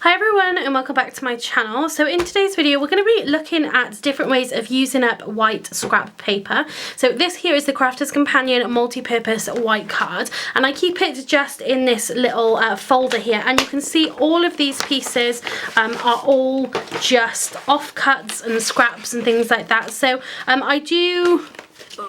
Hi everyone and welcome back to my channel. So in today's video we're going to be looking at different ways of using up white scrap paper. So this here is the Crafter's Companion multi-purpose white card, and I keep it just in this little folder here, and you can see all of these pieces are all just offcuts and scraps and things like that. So I do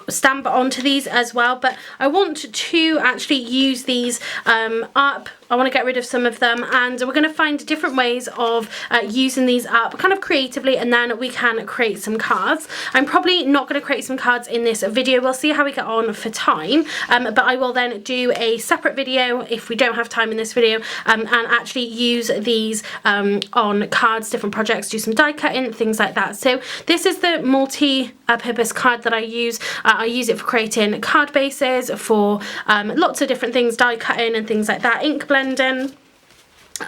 stamp onto these as well, but I want to actually use these up. I want to get rid of some of them, and we're going to find different ways of using these up kind of creatively, and then we can create some cards. I'm probably not going to create some cards in this video. We'll see how we get on for time, but I will then do a separate video if we don't have time in this video, and actually use these on cards, different projects, do some die cutting, things like that. So this is the multi-purpose card that I use. I use it for creating card bases, for lots of different things, die cutting and things like that, ink blending.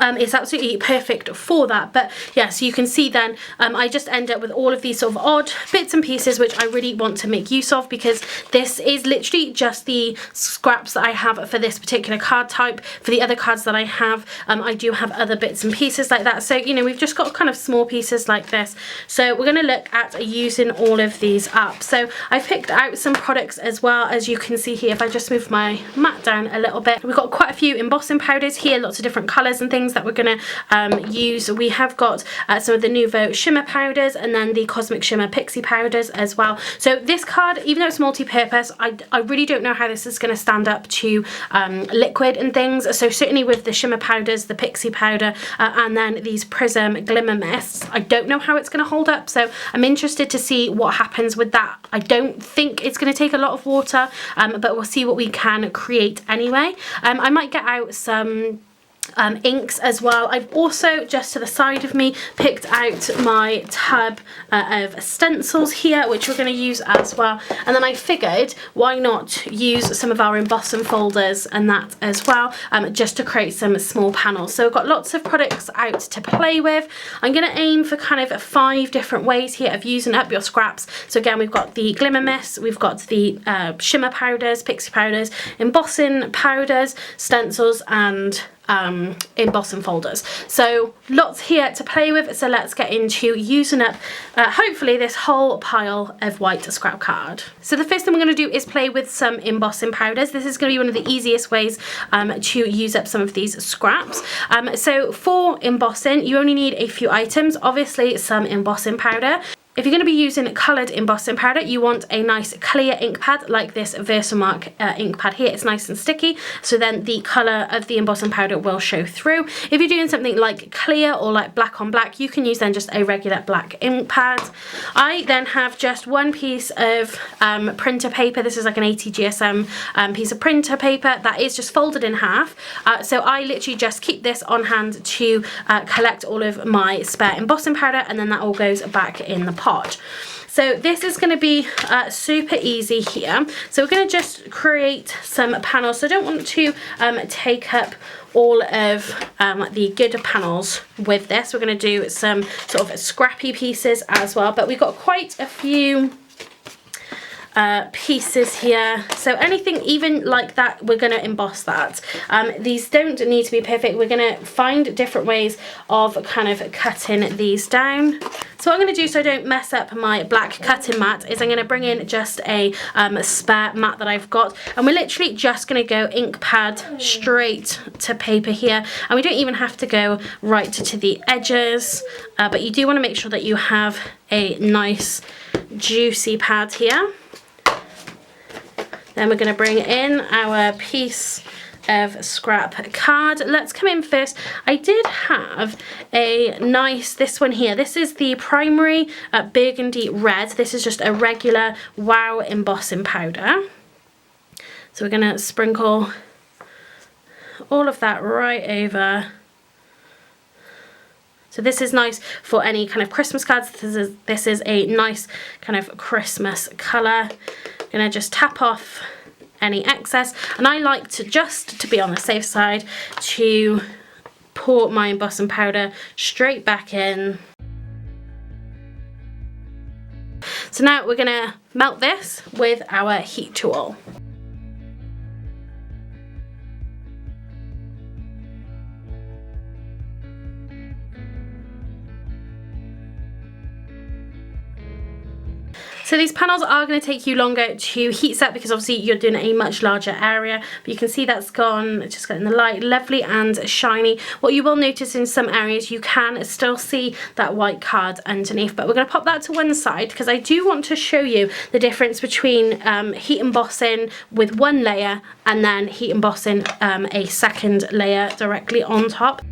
It's absolutely perfect for that. But yeah, so you can see then I just end up with all of these sort of odd bits and pieces which I really want to make use of, because this is literally just the scraps that I have for this particular card type. For the other cards that I have, I do have other bits and pieces like that. So, you know, we've just got kind of small pieces like this. So we're going to look at using all of these up. So I picked out some products as well, as you can see here. If I just move my mat down a little bit, we've got quite a few embossing powders here, lots of different colours and things that we're going to use. We have got some of the Nuvo shimmer powders, and then the Cosmic Shimmer pixie powders as well. So this card, even though it's multi-purpose, I really don't know how this is going to stand up to liquid and things. So certainly with the shimmer powders, the pixie powder, and then these Prism Glimmer Mists, I don't know how it's going to hold up. So I'm interested to see what happens with that. I don't think it's going to take a lot of water, but we'll see what we can create anyway. I might get out some inks as well. I've also, just to the side of me, picked out my tub of stencils here, which we're going to use as well. And then I figured, why not use some of our embossing folders and that as well, just to create some small panels. So I've got lots of products out to play with. I'm going to aim for kind of 5 different ways here of using up your scraps. So again, we've got the Glimmer Mists, we've got the shimmer powders, pixie powders, embossing powders, stencils, and embossing folders. So lots here to play with. So let's get into using up hopefully this whole pile of white scrap card. So the first thing we're going to do is play with some embossing powders. This is going to be one of the easiest ways to use up some of these scraps. So for embossing, you only need a few items. Obviously some embossing powder. If you're going to be using coloured embossing powder, you want a nice clear ink pad like this Versamark ink pad here. It's nice and sticky, so then the colour of the embossing powder will show through. If you're doing something like clear or like black on black, you can use then just a regular black ink pad. I then have just one piece of printer paper. This is like an 80 GSM piece of printer paper that is just folded in half. So I literally just keep this on hand to collect all of my spare embossing powder, and then that all goes back in the pot. So this is going to be super easy here. So we're going to just create some panels. So I don't want to take up all of the good panels with this. We're going to do some sort of scrappy pieces as well, but we've got quite a few pieces here, so anything even like that, we're going to emboss that. These don't need to be perfect. We're going to find different ways of kind of cutting these down. So what I'm going to do, so I don't mess up my black cutting mat, is I'm going to bring in just a spare mat that I've got, and we're literally just going to go ink pad straight to paper here, and we don't even have to go right to the edges, but you do want to make sure that you have a nice juicy pad here. Then we're going to bring in our piece of scrap card. Let's come in first. I did have a nice, this one here. This is the Primary Burgundy Red. This is just a regular Wow embossing powder. So we're going to sprinkle all of that right over. So this is nice for any kind of Christmas cards. This is a nice kind of Christmas colour. Gonna just tap off any excess, and I like to, just to be on the safe side, to pour my embossing powder straight back in. So now we're gonna melt this with our heat tool. So these panels are going to take you longer to heat set because obviously you're doing a much larger area, but you can see that's gone, just getting the light, lovely and shiny. What you will notice in some areas, you can still see that white card underneath, but we're going to pop that to one side because I do want to show you the difference between heat embossing with one layer and then heat embossing a second layer directly on top.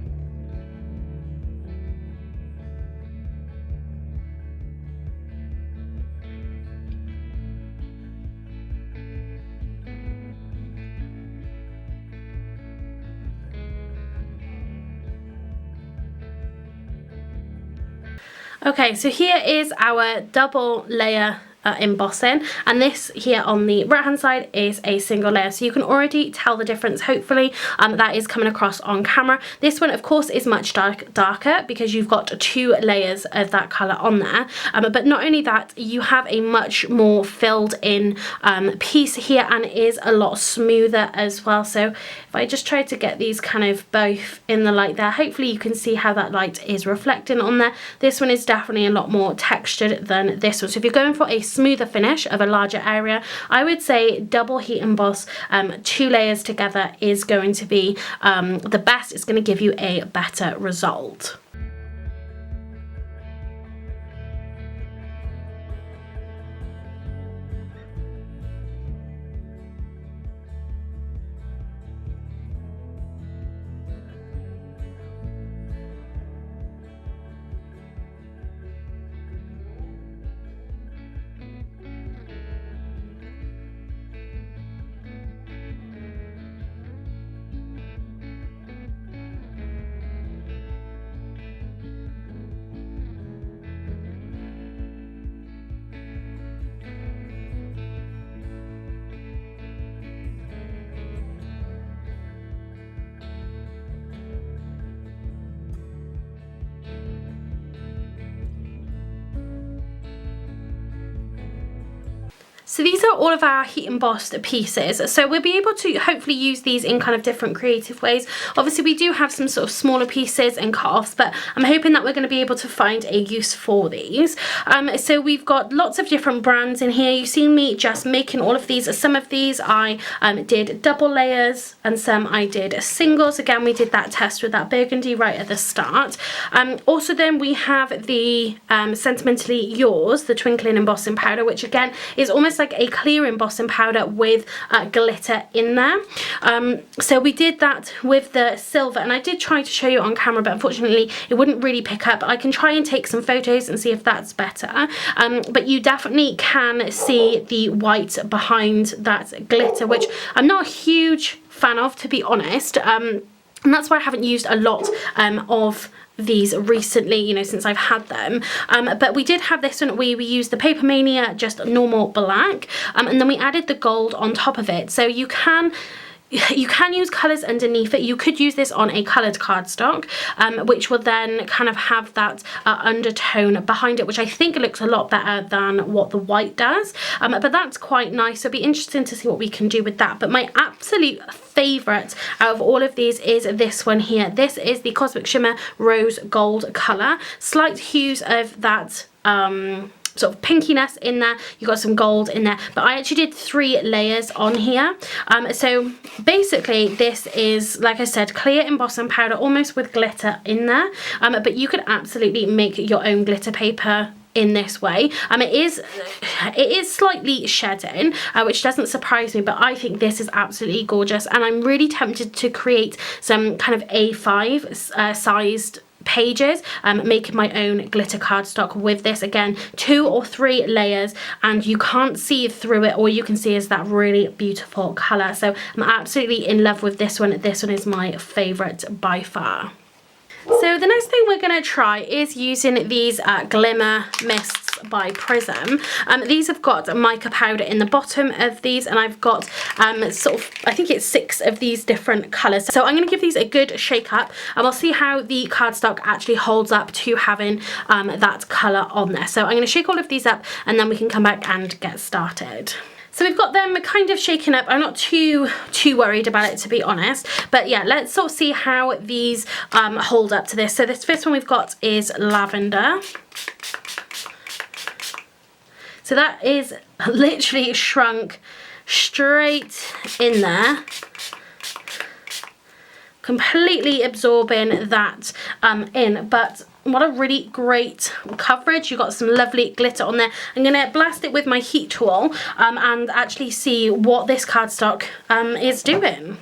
Okay, so here is our double layer embossing, and this here on the right hand side is a single layer, so you can already tell the difference. Hopefully that is coming across on camera. This one of course is much darker because you've got 2 layers of that color on there, but not only that, you have a much more filled in piece here, and it is a lot smoother as well. So if I just try to get these kind of both in the light there, hopefully you can see how that light is reflecting on there. This one is definitely a lot more textured than this one, so if you're going for a smoother finish of a larger area, I would say double heat emboss 2 layers together is going to be the best. It's going to give you a better result. So these are all of our heat embossed pieces. So we'll be able to hopefully use these in kind of different creative ways. Obviously we do have some sort of smaller pieces and cut-offs, but I'm hoping that we're going to be able to find a use for these. So we've got lots of different brands in here. You've seen me just making all of these. Some of these I did double layers and some I did singles. Again, we did that test with that burgundy right at the start. Also then we have the Sentimentally Yours, the twinkling embossing powder, which again is almost like a clear embossing powder with glitter in there. So we did that with the silver, and I did try to show you on camera, but unfortunately it wouldn't really pick up. I can try and take some photos and see if that's better, but you definitely can see the white behind that glitter, which I'm not a huge fan of, to be honest, and that's why I haven't used a lot of these recently, you know, since I've had them. But we did have this one where we used the Paper Mania just normal black, and then we added the gold on top of it. So you can use colours underneath it. You could use this on a coloured cardstock, which will then kind of have that undertone behind it, which I think looks a lot better than what the white does. But that's quite nice, so it'll be interesting to see what we can do with that. But my absolute favourite out of all of these is this one here. This is the Cosmic Shimmer Rose Gold colour. Slight hues of that sort of pinkiness in there. You got some gold in there, but I actually did 3 layers on here. So basically this is, like I said, clear embossing powder almost with glitter in there, but you could absolutely make your own glitter paper in this way. It is slightly shedding, which doesn't surprise me, but I think this is absolutely gorgeous, and I'm really tempted to create some kind of A5 sized pages, making my own glitter cardstock with this. Again, 2 or 3 layers, and you can't see through it. All you can see is that really beautiful colour. So I'm absolutely in love with this one. This one is my favourite by far. So the next thing we're going to try is using these Glimmer Mists by Prism. These have got mica powder in the bottom of these, and I've got sort of, I think it's 6 of these different colours. So I'm going to give these a good shake up, and we'll see how the cardstock actually holds up to having that colour on there. So I'm going to shake all of these up, and then we can come back and get started. So we've got them kind of shaken up. I'm not too worried about it, to be honest. But yeah, let's sort of see how these hold up to this. So this first one we've got is Lavender. So that is literally shrunk straight in there, completely absorbing that in. But what a really great coverage. You've got some lovely glitter on there. I'm gonna blast it with my heat tool and actually see what this cardstock is doing.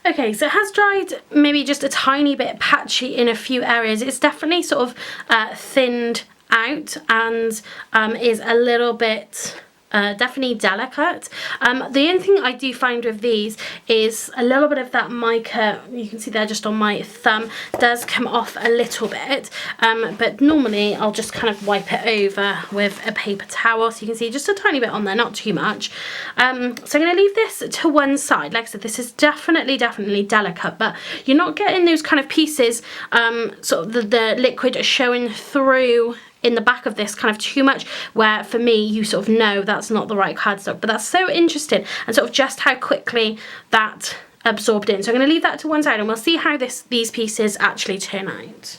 Okay, so it has dried maybe just a tiny bit patchy in a few areas. It's definitely sort of thinned out and is a little bit definitely delicate. The only thing I do find with these is a little bit of that mica, you can see there just on my thumb, does come off a little bit, but normally I'll just kind of wipe it over with a paper towel, so you can see just a tiny bit on there, not too much. So I'm going to leave this to one side. Like I said, this is definitely delicate, but you're not getting those kind of pieces, sort of the liquid showing through in the back of this kind of too much, where for me you sort of know that's not the right cardstock. But that's so interesting, and sort of just how quickly that absorbed in. So I'm going to leave that to one side and we'll see how these pieces actually turn out.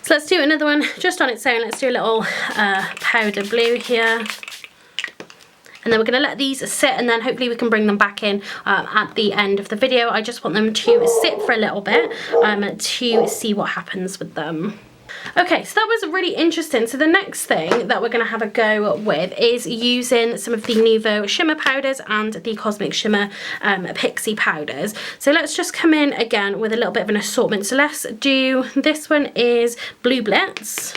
So let's do another one just on its own. Let's do a little powder blue here. And then we're going to let these sit, and then hopefully we can bring them back in at the end of the video. I just want them to sit for a little bit to see what happens with them. Okay, so that was really interesting. So the next thing that we're going to have a go with is using some of the Nuvo shimmer powders and the Cosmic Shimmer Pixie powders. So let's just come in again with a little bit of an assortment. So let's do, this one is Blue Blitz,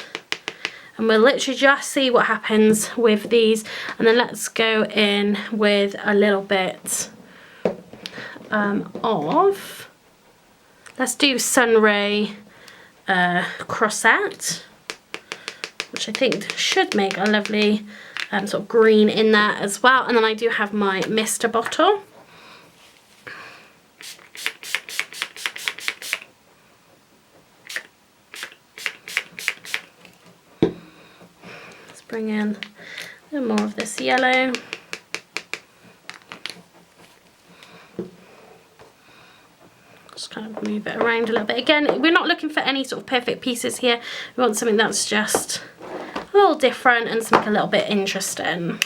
and we'll literally just see what happens with these. And then let's go in with a little bit of, let's do Sunray Crossette, which I think should make a lovely sort of green in there as well. And then I do have my Mister bottle. Let's bring in a little more of this yellow. Just kind of move it around a little bit. Again, we're not looking for any sort of perfect pieces here. We want something that's just a little different and something a little bit interesting.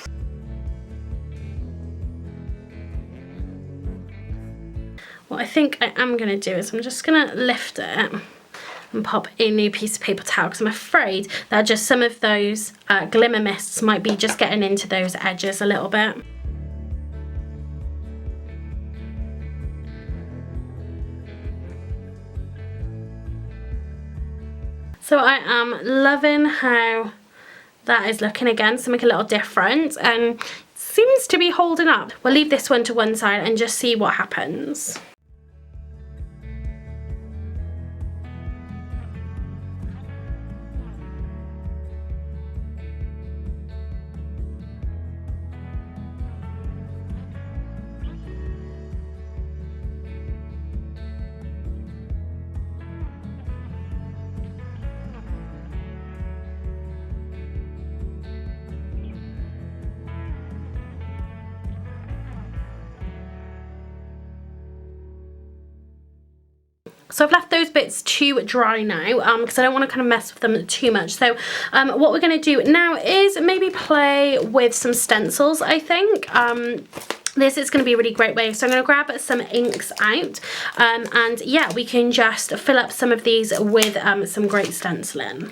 What I think I am going to do is I'm just going to lift it and pop a new piece of paper towel, because I'm afraid that just some of those glimmer mists might be just getting into those edges a little bit. So I am loving how that is looking. Again, something a little different, and seems to be holding up. We'll leave this one to one side and just see what happens. So I've left those bits to dry now because I don't want to kind of mess with them too much. So what we're going to do now is maybe play with some stencils, I think. This is going to be a really great way. So I'm going to grab some inks out and yeah, we can just fill up some of these with some great stenciling.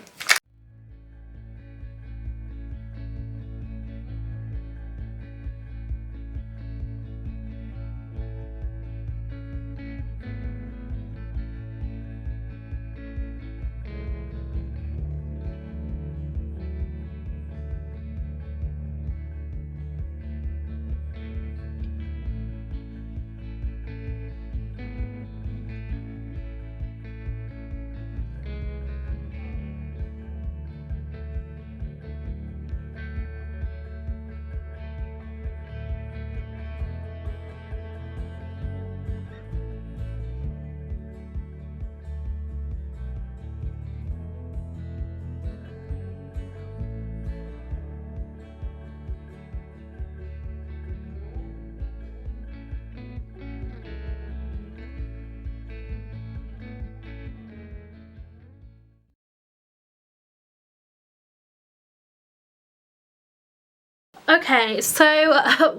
Okay, so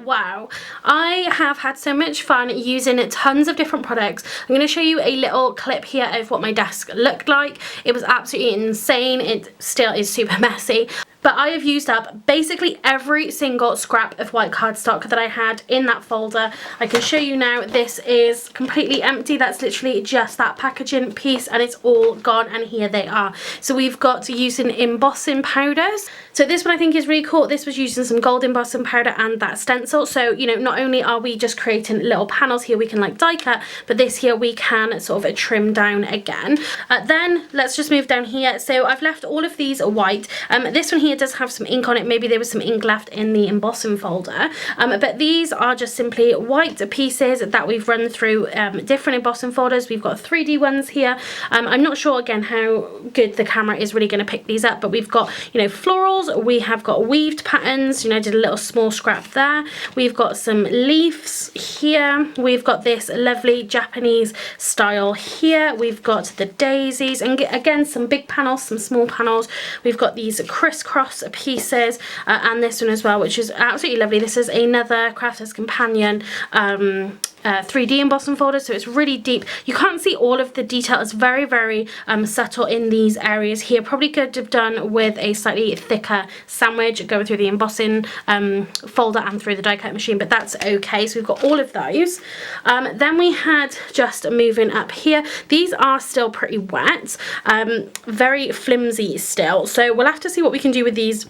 wow, I have had so much fun using tons of different products. I'm going to show you a little clip here of what my desk looked like. It was absolutely insane. It still is super messy. But I have used up basically every single scrap of white cardstock that I had in that folder. I can show you now, this is completely empty. That's literally just that packaging piece and it's all gone, and here they are. So we've got using embossing powders. So this one I think is really cool. This was using some gold embossing powder and that stencil. So, you know, not only are we just creating little panels here we can like die cut, but this here we can sort of trim down again. Then let's just move down here. So I've left all of these white. This one here does have some ink on it. Maybe there was some ink left in the embossing folder, but these are just simply white pieces that we've run through different embossing folders. We've got 3D ones here. I'm not sure again how good the camera is really going to pick these up, but we've got, you know, florals, we have got weaved patterns, you know, did a little small scrap there. We've got some leaves here. We've got this lovely Japanese style here. We've got the daisies, and again some big panels, some small panels. We've got these crisscross pieces and this one as well, which is absolutely lovely. This is another Crafter's Companion 3D embossing folder, so it's really deep. You can't see all of the detail. It's very, very subtle in these areas here. Probably could have done with a slightly thicker sandwich going through the embossing folder and through the die cut machine, but that's okay. So we've got all of those. Then we had, just moving up here, these are still pretty wet, very flimsy still, so we'll have to see what we can do with these.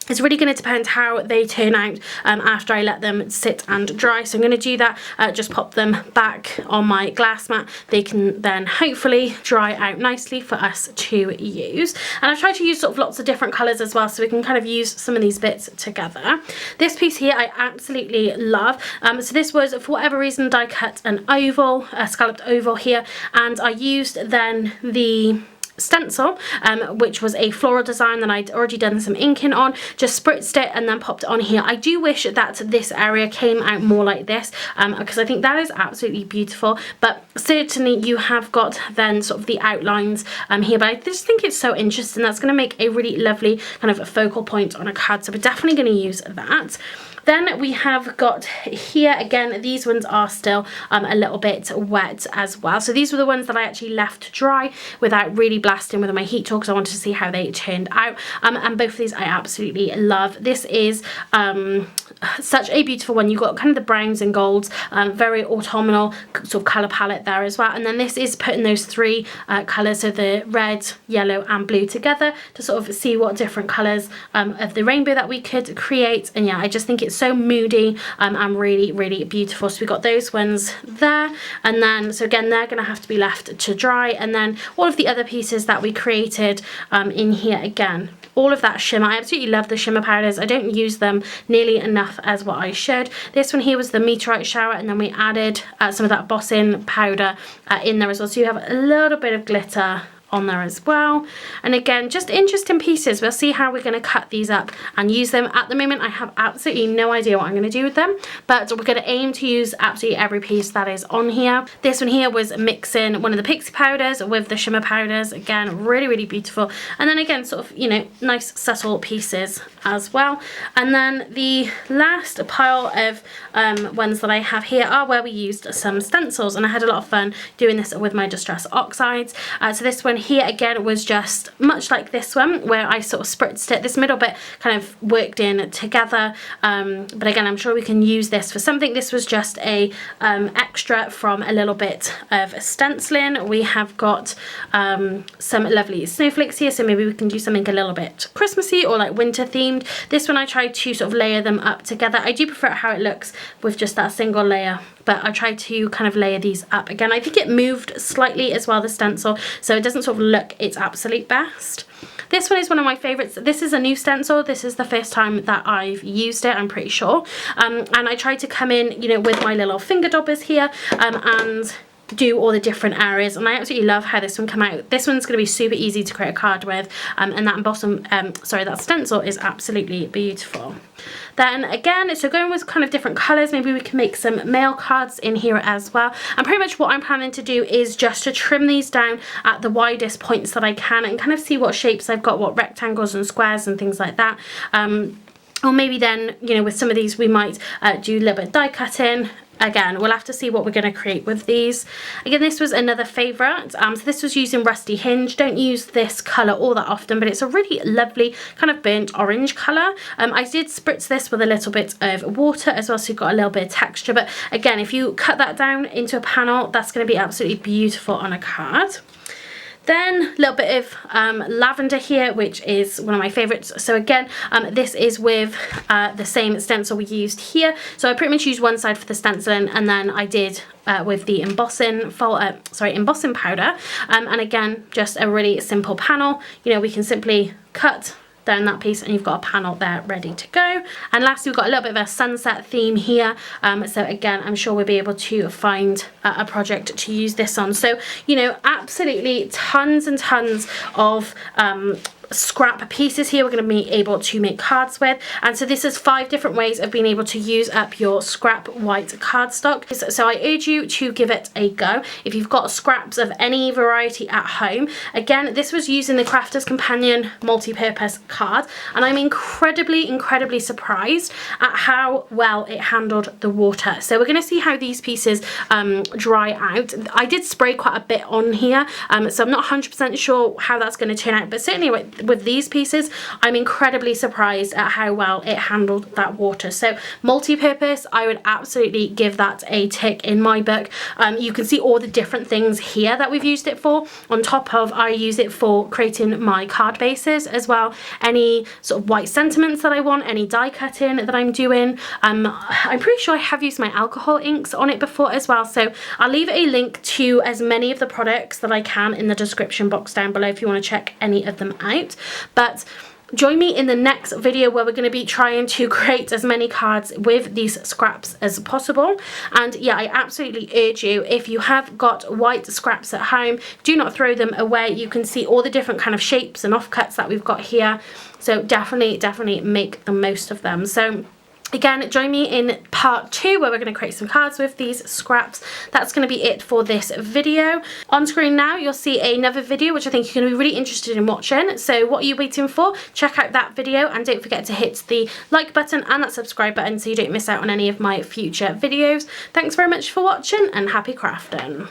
It's really going to depend how they turn out after I let them sit and dry. So I'm going to do that, just pop them back on my glass mat. They can then hopefully dry out nicely for us to use. And I've tried to use sort of lots of different colours as well, so we can kind of use some of these bits together. This piece here I absolutely love. So this was, for whatever reason, die cut an oval, a scalloped oval here, and I used then the stencil, which was a floral design that I'd already done some inking on, just spritzed it and then popped it on here. I do wish that this area came out more like this, because I think that is absolutely beautiful, but certainly you have got then sort of the outlines here, but I just think it's so interesting. That's going to make a really lovely kind of a focal point on a card, so we're definitely going to use that. Then we have got here, again, these ones are still a little bit wet as well. So these were the ones that I actually left dry without really blasting with my heat tool, because I wanted to see how they turned out. And both of these I absolutely love. This is such a beautiful one. You've got kind of the browns and golds, very autumnal sort of colour palette there as well. And then this is putting those three colours, so the red, yellow and blue together, to sort of see what different colours of the rainbow that we could create. And yeah, I just think it's so moody and really, really beautiful. So we got those ones there, and then so again they're going to have to be left to dry, and then all of the other pieces that we created in here, again, all of that shimmer. I absolutely love the shimmer powders. I don't use them nearly enough as what I should. This one here was the meteorite shower, and then we added some of that embossing powder in there as well, so you have a little bit of glitter on there as well. And again, just interesting pieces. We'll see how we're going to cut these up and use them. At the moment I have absolutely no idea what I'm going to do with them, but we're going to aim to use absolutely every piece that is on here. This one here was mixing one of the pixie powders with the shimmer powders. Again, really, really beautiful. And then again, sort of, you know, nice subtle pieces as well. And then the last pile of ones that I have here are where we used some stencils, and I had a lot of fun doing this with my Distress Oxides. So this one here again was just much like this one, where I sort of spritzed it. This middle bit kind of worked in together, but again, I'm sure we can use this for something. This was just a extra from a little bit of stenciling. We have got some lovely snowflakes here, so maybe we can do something a little bit Christmassy or like winter themed. This one I tried to sort of layer them up together. I do prefer how it looks with just that single layer, but I tried to kind of layer these up. Again, I think it moved slightly as well, the stencil, so it doesn't sort of look its absolute best. This one is one of my favourites. This is a new stencil. This is the first time that I've used it, I'm pretty sure. And I tried to come in, you know, with my little finger dobbers here and do all the different areas, and I absolutely love how this one came out. This one's going to be super easy to create a card with, and that embossing, that stencil is absolutely beautiful. Then again, so going with kind of different colours, maybe we can make some mail cards in here as well. And pretty much what I'm planning to do is just to trim these down at the widest points that I can and kind of see what shapes I've got, what rectangles and squares and things like that. Or maybe then, you know, with some of these we might do a little bit of die cutting. Again, we'll have to see what we're going to create with these. Again, this was another favourite. So this was using Rusty Hinge. Don't use this colour all that often, but it's a really lovely kind of burnt orange colour. I did spritz this with a little bit of water as well, so you've got a little bit of texture. But again, if you cut that down into a panel, that's going to be absolutely beautiful on a card. Then a little bit of lavender here, which is one of my favourites. So again, this is with the same stencil we used here. So I pretty much used one side for the stenciling, and then I did with the embossing powder. And again, just a really simple panel. You know, we can simply cut down that piece and you've got a panel there ready to go. And lastly, we've got a little bit of a sunset theme here. So again, I'm sure we'll be able to find a project to use this on. So, you know, absolutely tons and tons of scrap pieces here we're going to be able to make cards with. And so this is 5 different ways of being able to use up your scrap white cardstock. So I urge you to give it a go if you've got scraps of any variety at home. Again, this was using the Crafter's Companion multi-purpose card, and I'm incredibly surprised at how well it handled the water. So we're going to see how these pieces dry out. I did spray quite a bit on here, so I'm not 100% sure how that's going to turn out, but certainly with these pieces, I'm incredibly surprised at how well it handled that water. So multi-purpose, I would absolutely give that a tick in my book. You can see all the different things here that we've used it for. On top of, I use it for creating my card bases as well. Any sort of white sentiments that I want, any die cutting that I'm doing. I'm pretty sure I have used my alcohol inks on it before as well. So I'll leave a link to as many of the products that I can in the description box down below if you want to check any of them out. But join me in the next video where we're going to be trying to create as many cards with these scraps as possible. And yeah, I absolutely urge you, if you have got white scraps at home, do not throw them away. You can see all the different kind of shapes and offcuts that we've got here. So definitely make the most of them. So again, join me in part 2 where we're going to create some cards with these scraps. That's going to be it for this video. On screen now, you'll see another video which I think you're going to be really interested in watching. So what are you waiting for? Check out that video, and don't forget to hit the like button and that subscribe button so you don't miss out on any of my future videos. Thanks very much for watching, and happy crafting.